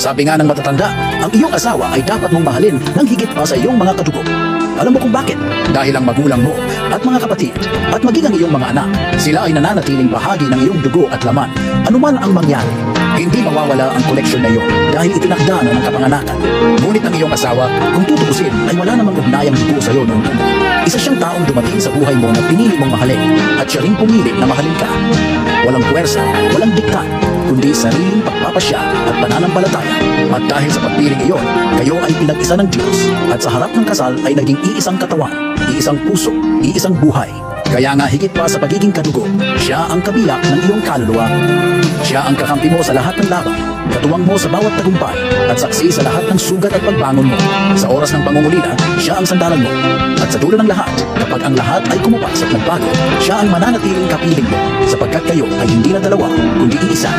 Sabi nga ng matatanda, ang iyong asawa ay dapat mong mahalin ng higit pa sa iyong mga kadugo. Alam mo kung bakit? Dahil ang magulang mo at mga kapatid at maging ang iyong mga anak, sila ay nananatiling bahagi ng iyong dugo at laman. Anuman ang mangyari, hindi mawawala ang koleksyon na iyon dahil itinakda na ng kapanganakan. Ngunit ang iyong asawa, kung tutuusin, ay wala namang ugnayang dugo sa iyo noong una. Isa siyang taong dumating sa buhay mo na pinili mong mahalin at siya ring pumili na mahalin ka. Walang puwersa, walang diktat, kundi sariling pagpapasya at pananampalataya. At dahil sa pagpiling iyon, kayo ay pinag-isa ng Diyos at sa harap ng kasal ay naging iisang katawan, iisang puso, iisang buhay. Kaya nga higit pa sa pagiging kadugo, siya ang kabiyak ng iyong kaluluwa. Siya ang kakampi mo sa lahat ng laban, katuwang mo sa bawat tagumpay, at saksi sa lahat ng sugat at pagbangon mo. Sa oras ng pangungulila, siya ang sandalan mo. At sa dulo ng lahat, kapag ang lahat ay kumupas at nagbago, siya ang mananatiling kapiling mo, sapagkat kayo ay hindi na dalawa, kundi iisa.